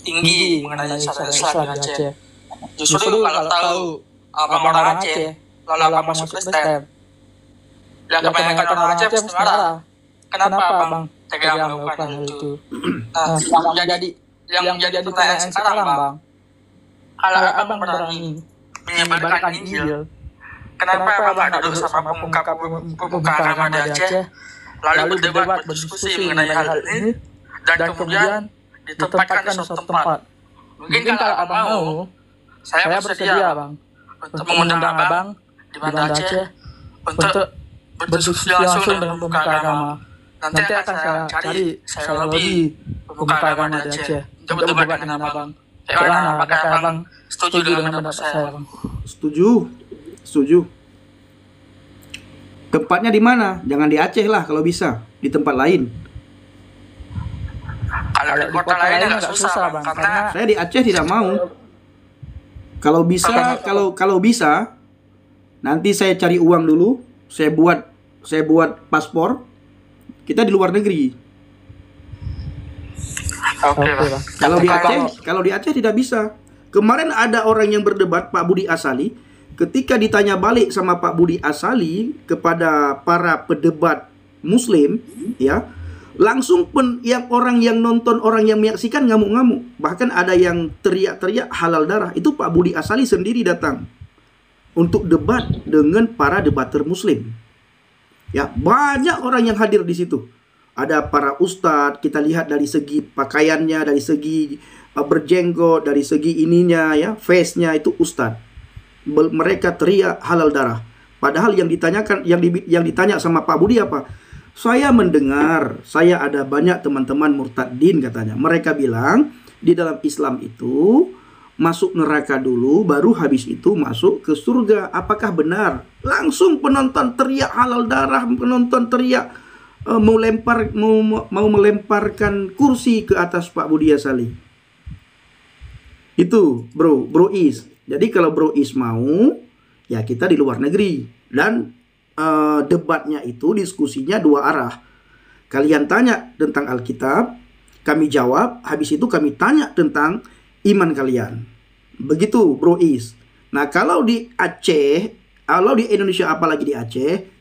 tinggi mengenai syariat Islam di Aceh. Justru kalau tahu abang orang Aceh, lalu abang masuk Kristen, yang kebanyakan orang Aceh pasti marah. Kenapa abang tega melakukan hal itu? Nah, yang menjadi pertanyaan sekarang bang, kalau abang berani menyebarkan Injil, kenapa abang nggak duduk sama pemuka agama di Aceh, lalu berdebat, berdiskusi mengenai hal ini, dan kemudian ditempatkan di suatu tempat? Mungkin kalau abang mau, saya bersedia bang untuk mengundang abang di Banda Aceh untuk berdiskusi langsung dengan pemuka agama. Nanti akan saya lobby pemuka agama di Aceh untuk berdebat dengan abang. Bagaimana? Apakah abang setuju dengan pendapat saya bang? Setuju. Tempatnya di mana? Jangan di Aceh lah kalau bisa, di tempat lain. Kalau di kota lain agak susah bang, karena saya di Aceh tidak mau. Kalau bisa, nanti saya cari uang dulu, saya buat paspor, kita di luar negeri. Oke, Bang. Kalau di Aceh tidak bisa. Kemarin ada orang yang berdebat, Pak Budi Asali, ketika ditanya balik sama Pak Budi Asali kepada para pedebat Muslim, ya, langsung orang yang nonton, orang yang menyaksikan ngamuk-ngamuk. Bahkan ada yang teriak-teriak halal darah. Itu Pak Budi Asali sendiri datang untuk debat dengan para debater Muslim. Ya, banyak orang yang hadir di situ. Ada para ustadz, kita lihat dari segi pakaiannya, dari segi berjenggot, dari segi ininya, ya, face-nya itu ustadz. Mereka teriak halal darah. Padahal yang ditanya sama Pak Budi apa? Saya mendengar, saya ada banyak teman-teman murtadin katanya. Mereka bilang di dalam Islam itu masuk neraka dulu, baru habis itu masuk ke surga. Apakah benar? Langsung penonton teriak halal darah, penonton teriak mau melemparkan kursi ke atas Pak Budi Asali. Itu Bro Is. Jadi kalau Bro Is mau, ya kita di luar negeri. Dan debatnya itu, diskusinya dua arah. Kalian tanya tentang Alkitab, kami jawab, habis itu kami tanya tentang iman kalian. Begitu Bro Is. Nah, kalau di Aceh, kalau di Indonesia, apalagi di Aceh,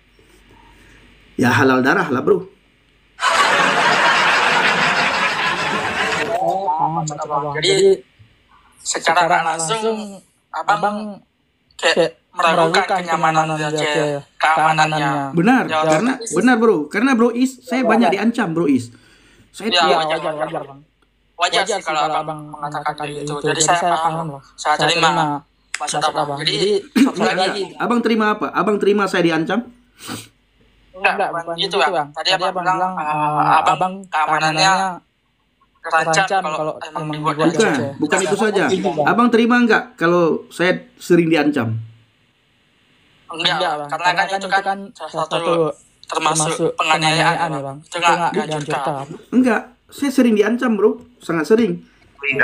ya halal darah lah bro. Jadi secara langsung abang kayak meragukan kenyamanan di Aceh, keamanannya. Benar, benar bro. Karena Bro Is, saya banyak diancam Bro Is. Saya wajar bang. Wajar sih kalau abang mengatakan itu. Jadi saya paham loh. Saya terima maksud abang. Jadi lagi. Abang terima apa? Abang terima saya diancam? Enggak, bukan gitu bang. Tadi abang bilang abang keamanannya terancam kalau emang dibuat di Aceh. Bukan itu saja. Abang terima enggak kalau saya sering diancam? Enggak bang. Karena itu kan salah satu termasuk penganiayaan ya bang. Itu enggak dianjurkan. Enggak, saya sering diancam bro. Sangat sering. Mengakui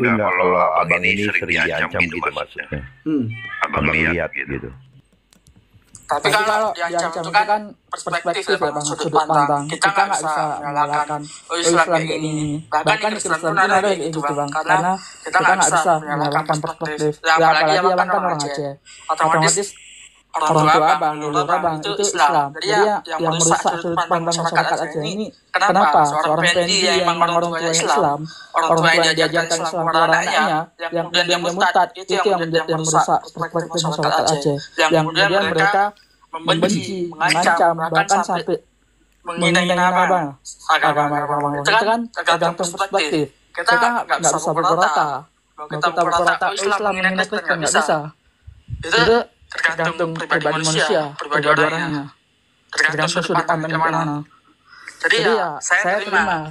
enggak kalau abang ini sering diancam gitu maksudnya. Abang lihat gitu. Tapi kalau diancam itu kan perspektif ya bang, sudut pandang. Kita nggak bisa menyalahkan Islam kayak gini. Bahkan di Islam pun ada kayak gitu bang. Karena kita nggak bisa menyalahkan perspektif. Ya, apalagi abang kan orang Aceh. Otomatis orang tua abang, leluhur abang itu Islam. Jadi yang merusak sudut pandang masyarakat Aceh ini kenapa? Seorang PNI yang memang orang tua Islam, orang tua yang diajarkan Islam kepada anaknya, yang kemudian dia murtad, itu yang merusak perspektif masyarakat Aceh. Yang kemudian mereka membenci, mengancam, bahkan sampai menghina abang, agama. Itu kan tergantung perspektif. Kita nggak bisa pukul rata. Kalau kita pukul rata Islam menghina Kristen nggak bisa. Itu tergantung pribadi manusia, pribadi orangnya. Tergantung sudut pandang yang mana. Jadi ya saya terima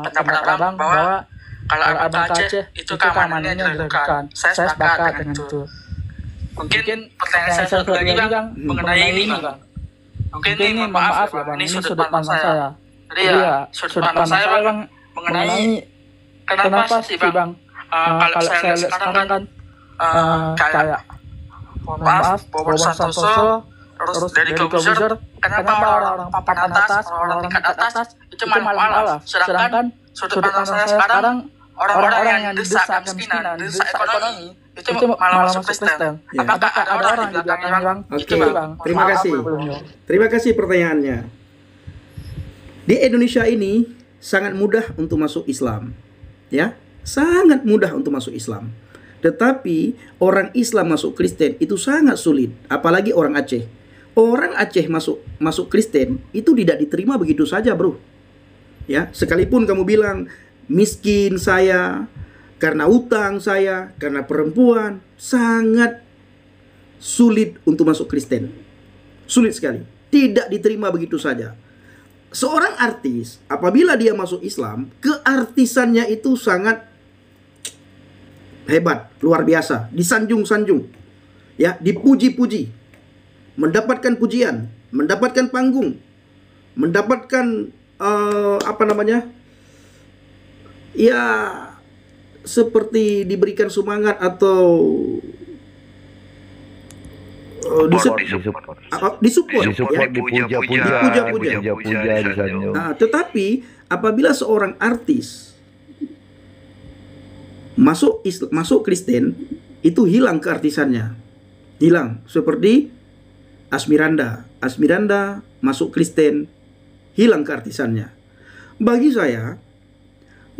pendapat abang bahwa kalau abang ke Aceh itu keamanannya diragukan. Saya sepakat dengan itu. Mungkin pertanyaan saya satu lagi bang mengenai ini bang. Mungkin ini maaf ya bang, ini sudut pandang saya. Jadi ya sudut pandang saya bang mengenai kenapa sih bang kalau saya lihat sekarang kan kayak maaf Bobo Santoso terus dari Corbuzier, kenapa orang-orang papan atas, orang-orang tingkat atas itu malah. Sedangkan sudut pandang saya sekarang orang-orang yang desak kemiskinan, desak ekonomi, itu malah masuk Kristen. Apakah ada orang di belakang Bang? Oke, terima kasih pertanyaannya. Di Indonesia ini sangat mudah untuk masuk Islam, ya, sangat mudah untuk masuk Islam. Tetapi orang Islam masuk Kristen itu sangat sulit, apalagi orang Aceh. Orang Aceh masuk Kristen itu tidak diterima begitu saja, bro. Ya, sekalipun kamu bilang miskin saya, karena utang saya, karena perempuan, sangat sulit untuk masuk Kristen. Sulit sekali. Tidak diterima begitu saja. Seorang artis, apabila dia masuk Islam, keartisannya itu sangat hebat, luar biasa, disanjung-sanjung, ya, dipuji-puji, mendapatkan pujian, mendapatkan panggung, mendapatkan ya, seperti diberikan semangat atau disupport, dipuja-puja. Nah, tetapi apabila seorang artis masuk Kristen, itu hilang keartisannya, hilang. Seperti Asmiranda masuk Kristen, hilang keartisannya. Bagi saya,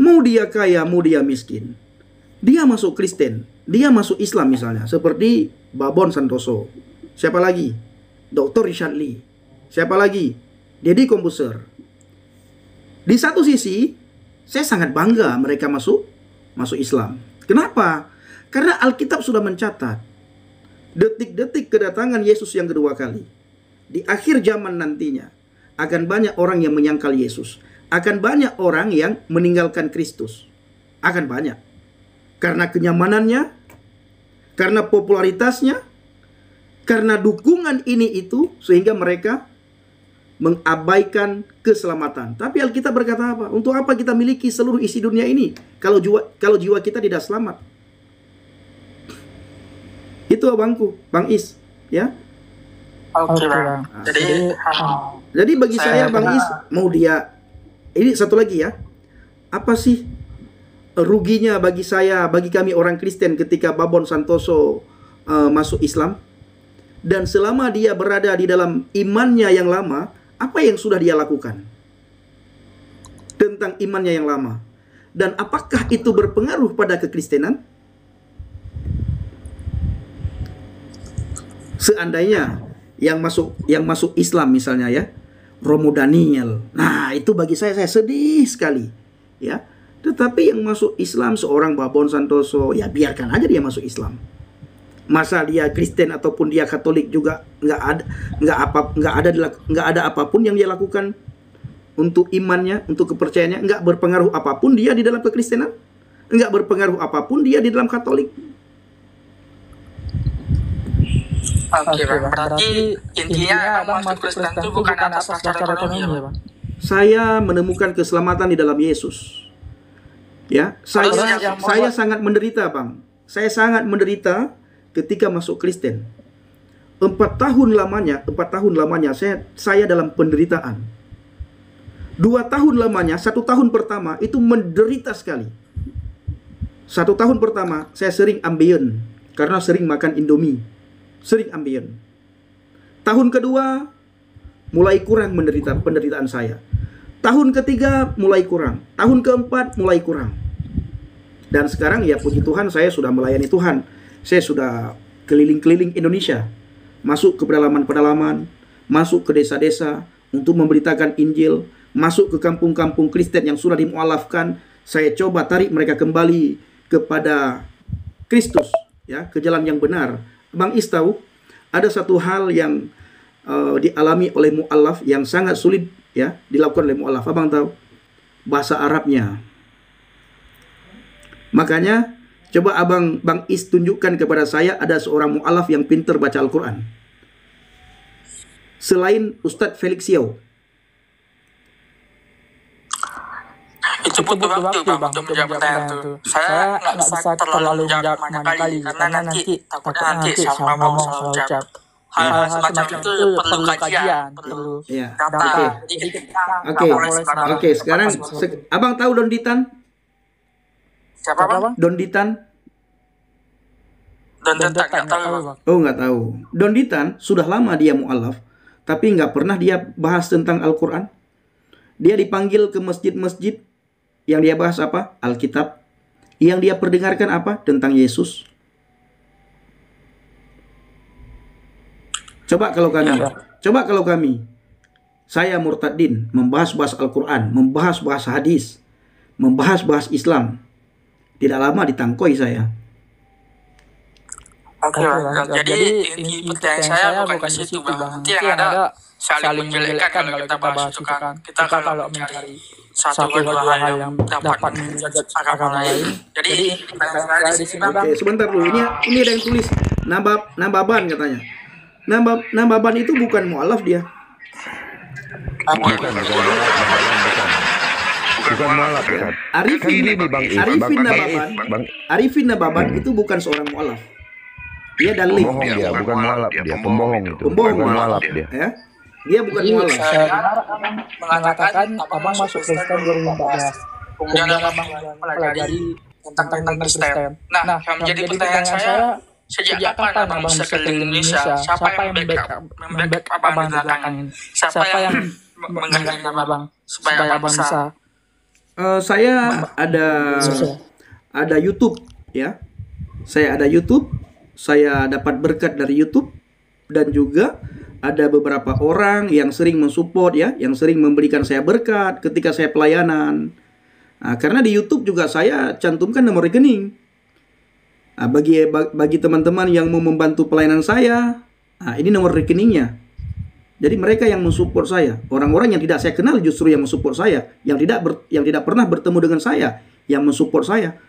mau dia kaya, mau dia miskin, dia masuk Kristen, dia masuk Islam misalnya, seperti Babon Santoso, siapa lagi? Dr. Richard Lee, siapa lagi? Deddy Komposer. Di satu sisi, saya sangat bangga mereka masuk Islam. Kenapa? Karena Alkitab sudah mencatat detik-detik kedatangan Yesus yang kedua kali. Di akhir zaman nantinya akan banyak orang yang menyangkal Yesus. Akan banyak orang yang meninggalkan Kristus. Akan banyak. Karena kenyamanannya, karena popularitasnya, karena dukungan ini itu, sehingga mereka mengabaikan keselamatan. Tapi Alkitab berkata apa? Untuk apa kita miliki seluruh isi dunia ini kalau jiwa kita tidak selamat? Itu abangku, Bang Is, ya. Oke, Bang. Jadi bagi saya Bang Is, mau dia ini satu lagi ya. Apa sih ruginya bagi saya, bagi kami orang Kristen ketika Babon Santoso masuk Islam? Dan selama dia berada di dalam imannya yang lama, apa yang sudah dia lakukan tentang imannya yang lama? Dan apakah itu berpengaruh pada kekristenan? Seandainya yang masuk Islam misalnya ya, Romo Daniel. Nah, itu bagi saya sedih sekali, ya. Tetapi yang masuk Islam seorang Babon Santoso, ya biarkan aja dia masuk Islam. Masa dia Kristen ataupun dia Katolik juga nggak ada apapun yang dia lakukan untuk imannya, untuk kepercayaannya, nggak berpengaruh apapun dia di dalam kekristenan, nggak berpengaruh apapun dia di dalam Katolik. Oke, Bang. Berarti intinya Bang masuk Kristen itu bukan atas dasar ekonomi, ya, Bang? Saya menemukan keselamatan di dalam Yesus. Ya, saya sangat menderita, Bang. Saya sangat menderita ketika masuk Kristen. 4 tahun lamanya saya dalam penderitaan. 2 tahun lamanya, 1 tahun pertama itu menderita sekali. 1 tahun pertama saya sering ambeien karena sering makan Indomie. Sering ambeien. Tahun kedua mulai kurang penderitaan saya. Tahun ketiga mulai kurang. Tahun keempat mulai kurang. Dan sekarang ya puji Tuhan saya sudah melayani Tuhan. Saya sudah keliling-keliling Indonesia. Masuk ke pedalaman-pedalaman, masuk ke desa-desa untuk memberitakan Injil, masuk ke kampung-kampung Kristen yang sudah dimualafkan. Saya coba tarik mereka kembali kepada Kristus, ya, ke jalan yang benar. Bang Is tahu, ada satu hal yang dialami oleh mu'alaf yang sangat sulit, ya, dilakukan oleh mu'alaf. Abang tahu? Bahasa Arabnya. Makanya coba Bang Is tunjukkan kepada saya ada seorang mu'alaf yang pintar baca Al-Quran selain Ustadz Felix Yao. Itu butuh waktu, Bang, untuk menjawab pertanyaan itu. Saya nggak bisa terlalu menjawab mana kali, karena nanti takutnya salah ngomong, salah ucap. Hal semacam itu perlu kajian, perlu data. Oke, sekarang Abang tahu Don Ditan? Siapa bang? Donditan. Donditan nggak tahu bang. Oh nggak tahu. Donditan sudah lama dia mu'alaf, tapi nggak pernah dia bahas tentang Al-Quran. Dia dipanggil ke masjid-masjid, yang dia bahas apa? Alkitab. Yang dia perdengarkan apa? Tentang Yesus. Coba kalau kami, saya Murtadin, membahas Al-Quran, membahas hadis, membahas Islam. Tidak lama ditangkoi saya. Oke, jadi inti pertanyaan saya bukan di situ bang. Nanti yang ada saling menjelekkan kalau kita bahas itu kan. Kita kalau mencari satu dua hal yang dapat menjadi agama lain. Jadi di sini bang. Oke, sebentar dulu. Ini ada yang tulis Nababan katanya. Nababan itu bukan mu'alaf dia. Bukan mu'alaf ya. Arifin Nababan itu bukan seorang mu'alaf. Dia dalil. Pembohong dia, bukan mu'alaf dia. Pembohong itu. Pembohong bukan mu'alaf dia. Ya. Dia bukan mu'alaf. Mengatakan abang masuk Kristen 2014. Kemudian abang mempelajari tentang Kristen. Nah, yang menjadi pertanyaan saya, sejak kapan abang bisa keliling Indonesia? Siapa yang membackup abang di belakang ini? Siapa yang menggandeng abang supaya abang bisa? Saya ada YouTube ya. Saya ada YouTube. Saya dapat berkat dari YouTube, dan juga ada beberapa orang yang sering mensupport ya, yang sering memberikan saya berkat ketika saya pelayanan. Nah, karena di YouTube juga saya cantumkan nomor rekening. Nah, bagi teman-teman yang mau membantu pelayanan saya, nah, ini nomor rekeningnya. Jadi mereka yang mensupport saya, orang-orang yang tidak saya kenal justru yang mensupport saya, yang tidak pernah bertemu dengan saya, yang mensupport saya.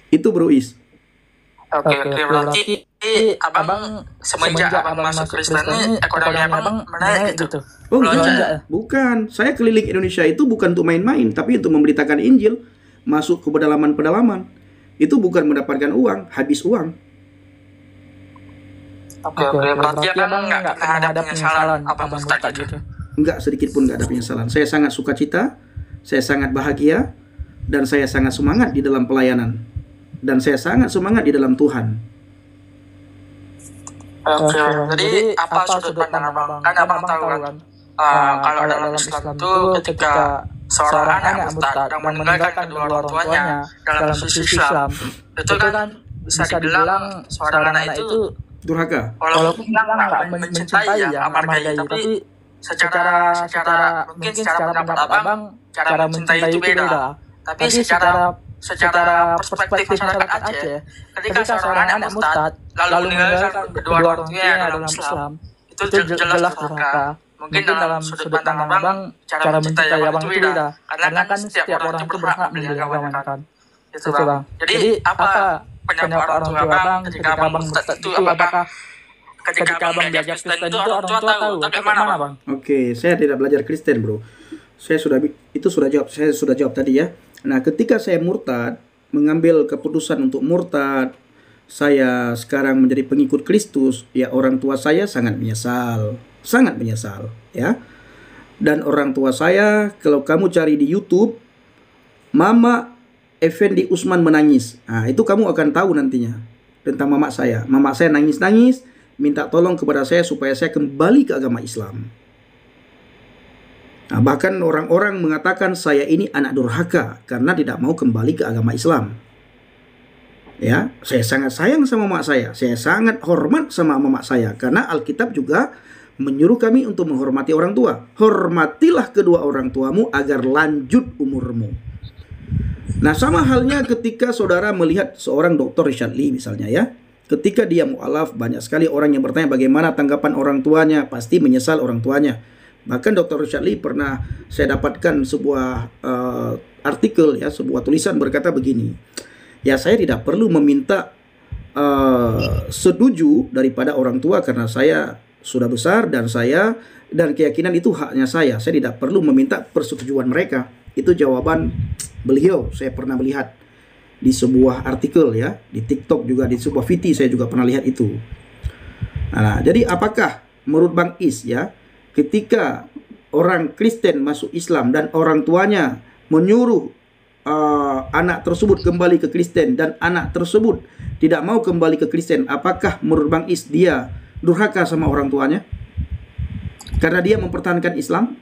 Itu Bro Is. Oke, berarti abang semenjak abang masuk Kristen ini ekonomi abang menaik gitu. Oh enggak, bukan. Saya keliling Indonesia itu bukan untuk main-main, tapi untuk memberitakan Injil, masuk ke pedalaman-pedalaman. Itu bukan mendapatkan uang, habis uang. Oke, berarti abang nggak pernah ada penyesalan abang murtad gitu. Enggak, sedikit pun nggak ada penyesalan. Saya sangat sukacita, saya sangat bahagia, dan saya sangat semangat di dalam pelayanan. Dan saya sangat semangat di dalam Tuhan. Oke, jadi apa sudut pandang abang? Kan abang tahu kan, kalau dalam Islam itu ketika seorang anak murtad yang meninggalkan kedua orang tuanya dalam posisi Islam, itu kan bisa dibilang seorang anak itu durhaka. Walaupun nggak mencintai ya, menghargai, tapi secara pendapat abang, cara mencintai itu beda. Tapi secara perspektif masyarakat Aceh, ketika seorang anak murtad lalu meninggalkan kedua orang tuanya dalam Islam, itu jelas durhaka. Mungkin dalam sudut pandang abang, cara mencintai abang itu beda. Karena kan setiap orang itu berhak memilih agamanya kan. Itu bang. Jadi apa pendapat orang tua abang ketika abang murtad itu? Apakah ketika abang belajar Kristen itu orang tua tahu? Tapi mana bang? Oke, saya tidak belajar Kristen bro. Saya sudah jawab tadi ya. Nah, ketika saya murtad, mengambil keputusan untuk murtad, saya sekarang menjadi pengikut Kristus, ya orang tua saya sangat menyesal ya. Dan orang tua saya, kalau kamu cari di YouTube, Mama Effendi Usman menangis. Nah, itu kamu akan tahu nantinya tentang mama saya. Mama saya nangis-nangis, minta tolong kepada saya supaya saya kembali ke agama Islam. Nah, bahkan orang-orang mengatakan saya ini anak durhaka karena tidak mau kembali ke agama Islam. Ya, saya sangat sayang sama mama saya sangat hormat sama mama saya karena Alkitab juga menyuruh kami untuk menghormati orang tua. Hormatilah kedua orang tuamu agar lanjut umurmu. Nah, sama halnya ketika saudara melihat seorang Dr. Richard Lee misalnya ya. Ketika dia mu'alaf, banyak sekali orang yang bertanya bagaimana tanggapan orang tuanya, pasti menyesal orang tuanya. Bahkan Dr. Richard Lee pernah saya dapatkan sebuah artikel ya, sebuah tulisan berkata begini. Ya, saya tidak perlu meminta setuju daripada orang tua karena saya sudah besar dan keyakinan itu haknya saya. Saya tidak perlu meminta persetujuan mereka. Itu jawaban beliau. Saya pernah melihat di sebuah artikel ya, di TikTok juga, di sebuah VT saya juga pernah lihat itu. Nah, jadi apakah menurut Bang Is ya, ketika orang Kristen masuk Islam dan orang tuanya menyuruh anak tersebut kembali ke Kristen dan anak tersebut tidak mau kembali ke Kristen, apakah menurut Bang Is dia durhaka sama orang tuanya karena dia mempertahankan Islam?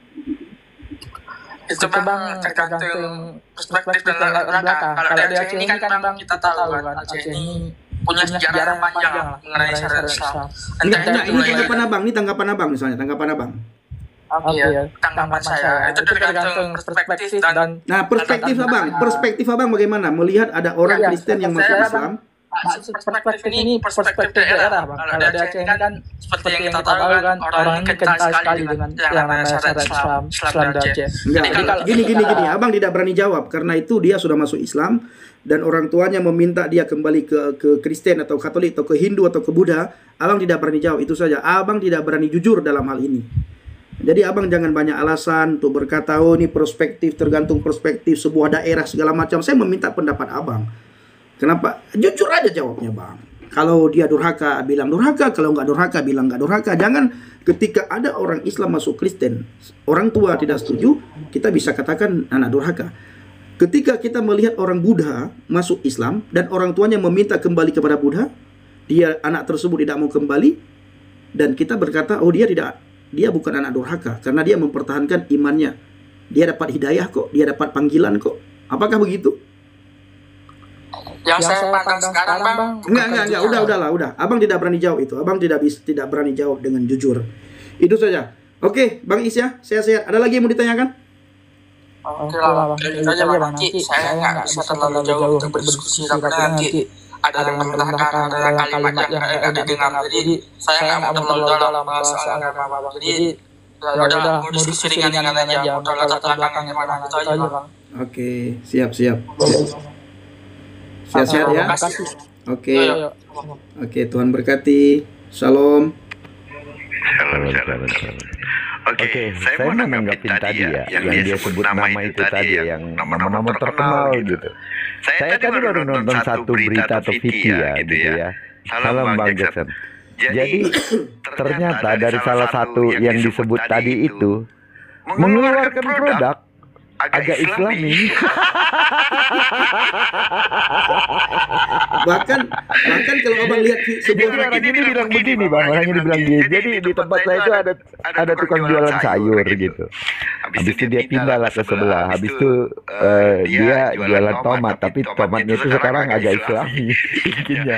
Itu Bang tergantung perspektif dan latar belakang. Kalau di Aceh ini kan Bang kita tahu kan Aceh ini punya sejarah panjang lah mengenai syariat Islam. Enggak, ini tanggapan Abang, ini tanggapan Abang misalnya, tanggapan Abang. Oke, tanggapan saya itu tergantung perspektif dan perspektif Abang bagaimana melihat ada orang Kristen yang masuk Islam? Perspektif ini perspektif daerah Bang. Kalau di Aceh ini kan seperti yang kita tahu kan orang ini kental sekali dengan yang namanya syariat Islam di Aceh. Jadi gini, Abang tidak berani jawab karena itu dia sudah masuk Islam dan orang tuanya meminta dia kembali ke Kristen atau Katolik atau ke Hindu atau ke Buddha. Abang tidak berani jawab, itu saja. Abang tidak berani jujur dalam hal ini. Jadi abang jangan banyak alasan untuk berkata, oh ini perspektif, tergantung perspektif sebuah daerah segala macam. Saya meminta pendapat abang. Kenapa? Jujur aja jawabnya bang. Kalau dia durhaka, bilang durhaka. Kalau nggak durhaka, bilang nggak durhaka. Jangan ketika ada orang Islam masuk Kristen, orang tua tidak setuju, kita bisa katakan anak durhaka. Ketika kita melihat orang Buddha masuk Islam dan orang tuanya meminta kembali kepada Buddha, anak tersebut tidak mau kembali, dan kita berkata, oh dia bukan anak durhaka karena dia mempertahankan imannya. Dia dapat hidayah kok, dia dapat panggilan kok. Apakah begitu? Yang saya pandang sekarang bang. Enggak, udah. Abang tidak berani jawab itu. Abang tidak berani jawab dengan jujur. Itu saja. Oke, Bang Isya, sehat-sehat. Ada lagi yang mau ditanyakan? Oke lah bang. Itu aja bang. Nanti saya nggak bisa terlalu jauh untuk berdiskusi karena nanti ada yang merendahkan, ada kalimat yang nggak didengar. Jadi saya nggak mau terlalu dalam bahasa agama bang. Jadi ya udah mau diskusi ringan-ringan aja. Mau latar belakang gimana itu aja bang. Oke, siap. Sehat-sehat ya. Oke, Tuhan berkati. Shalom. Oke, saya mau nanggapin tadi ya, yang dia sebut nama itu tadi, yang nama-nama terkenal gitu. Saya tadi baru nonton satu berita atau video ya, gitu ya. Salam Bang Jackson. Jadi ternyata dari salah satu yang disebut tadi itu mengeluarkan produk agak Islami. bahkan kalau abang lihat Jadi orang ini bilang begini bang, orang ini bilang gini. Jadi di tempat saya itu ada tukang jualan sayur gitu. Habis itu dia pindah lah ke sebelah. Habis itu dia jualan tomat, tapi tomatnya itu sekarang agak Islami bikinnya.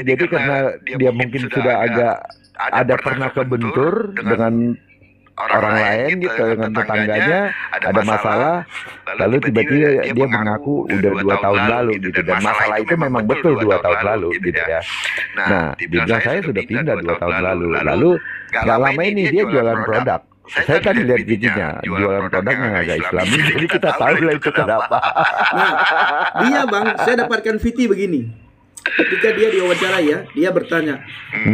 Jadi karena dia mungkin sudah agak ada pernah kebentur dengan orang lain gitu, dengan tetangganya ada masalah, lalu tiba-tiba dia mengaku udah 2 tahun lalu gitu, dan masalah itu memang betul 2 tahun lalu gitu ya. Nah, dibilang saya sudah pindah 2 tahun lalu gak lama ini dia jualan produk. Saya kan lihat videonya, jualan produknya agak Islami, jadi kita tahu lah itu kenapa. Nah, dia bang, saya dapatkan Viti begini. Ketika dia diwawancara ya, dia bertanya,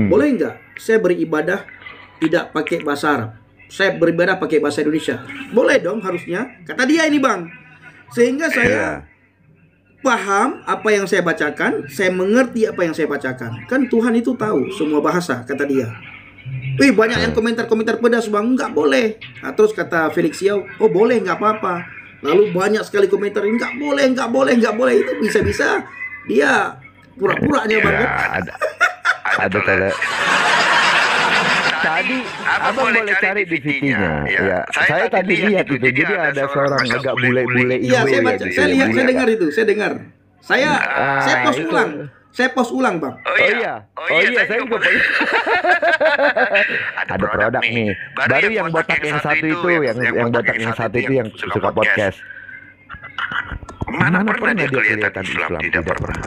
boleh nggak saya beribadah tidak pakai bahasa Arab? Saya beribadah pakai bahasa Indonesia. Boleh dong harusnya. Kata dia ini bang. Sehingga saya paham apa yang saya bacakan. Saya mengerti apa yang saya bacakan. Kan Tuhan itu tahu semua bahasa, kata dia. Banyak yang komentar-komentar pedas bang. Nggak boleh. Nah, terus kata Felix Yao, oh boleh nggak apa-apa. Lalu banyak sekali komentar, nggak boleh. Itu bisa-bisa dia pura-puranya bang. Ada tele. Tadi abang boleh cari di videonya. Ya, saya tadi lihat itu. Jadi ada seorang agak bule-bule. Iya, saya lihat, saya dengar itu. Saya post ulang. Saya post ulang, Bang. Oh iya, saya juga punya. Ada produk nih. Baru yang botak yang satu itu, yang botak yang satu itu yang suka podcast. Mana pernah dia kelihatan Islam? Tidak pernah.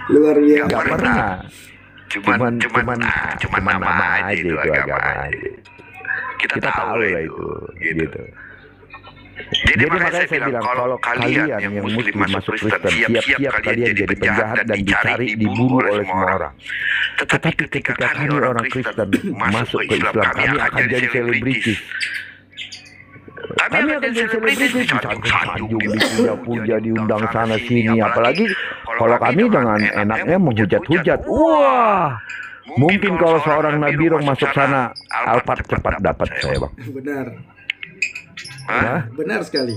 Luar biasa. Enggak pernah. Cuman nama aja itu, agama aja. Kita tahu lah itu, gitu. Jadi makanya saya bilang, kalau kalian yang muslim masuk Kristen, siap-siap kalian jadi penjahat dan dicari, diburu oleh semua orang. Tetapi ketika kami orang Kristen masuk ke Islam, kami akan jadi selebritis. Kami akan jadi selebritis, disanjung, dipuja-puja, diundang sana sini. Apalagi kalau kami dengan enaknya menghujat-hujat. Wah, mungkin kalau seorang Nabirong masuk sana, Alphard cepat dapat saya bang. Benar. Hah? Benar sekali.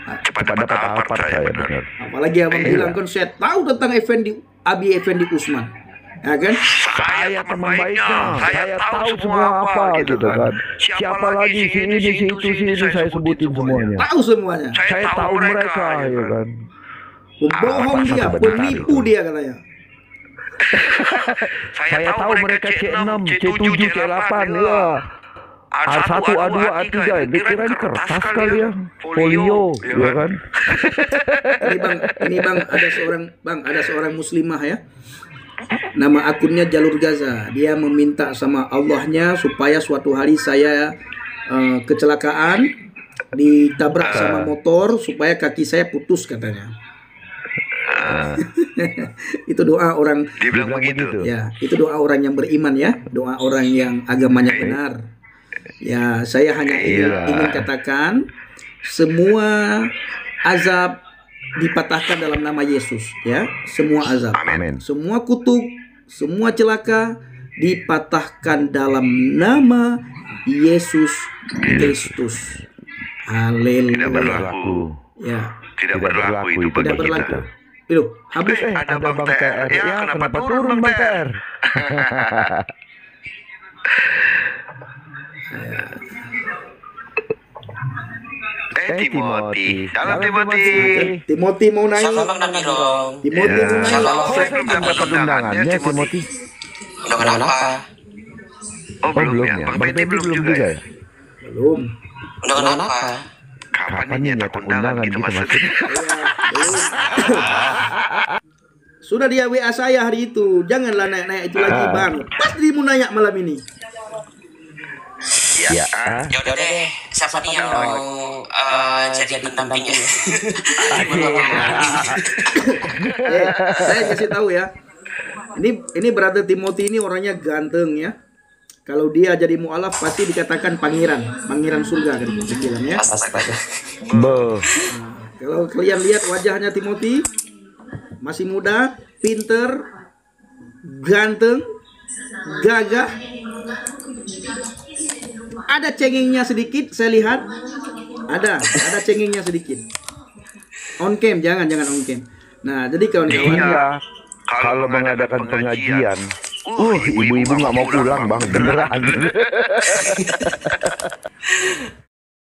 cepat dapat apart saya benar. Apalagi abang bilang kan saya tahu tentang Abi Effendi Usman, ya kan? Saya teman baiknya, saya tahu semua apa gitu kan. Siapa lagi si ini, si itu, si ini saya sebutin semuanya. Tahu semuanya. Saya tahu mereka ya kan. Pembohong dia, penipu dia katanya. Saya tahu mereka C6, C7, C8 ya. A1, A2, A3, dikira ini kertas kali ya, folio, ya kan? Ini bang, ada seorang muslimah ya. Nama akunnya Jalur Gaza. Dia meminta sama Allahnya supaya suatu hari saya kecelakaan, ditabrak sama motor supaya kaki saya putus katanya. Itu doa orang. Dia bilang begitu. Ya, itu doa orang yang beriman ya, doa orang yang agamanya benar. Ya, saya hanya ingin katakan semua azab dipatahkan dalam nama Yesus ya, semua azab. Amin. Semua kutuk, semua celaka dipatahkan dalam nama Yesus Kristus. Haleluya. Tidak berlaku. Ya, Tidak berlaku itu bagi tidak berlaku. kita. Itu habis Ada Bang TR. Ya, kenapa turun Bang TR? Timothy. Dalam Timothy. Timothy mau naik. Sama Bang Namirong. Timothy mau naik. Saya belum dapat undangannya Timothy. Undangan apa? Oh belum ya. Bang Teddy belum juga ya. Belum. Undangan apa? Kapan nih nyetak undangan gitu maksudnya? Sudah dia WA saya hari itu. Janganlah naik-naik itu lagi, Bang. Pasti mau nanya malam ini. Ya. Ya udah deh, siapa nih yang mau jadi pendampingnya? Saya kasih tahu ya. Ini brother Timothy ini orangnya ganteng ya. Kalau dia jadi mualaf pasti dikatakan pangeran surga kan pikiran ya. Bo. Kalau kalian lihat wajahnya Timothy, masih muda, pinter, ganteng, gagah. Ada cengengnya sedikit, saya lihat. Ada cengengnya sedikit. On cam, jangan on cam. Nah, jadi kawan-kawan. Iya. Kalau mengadakan pengajian, ibu-ibu nggak mau pulang Bang, beneran.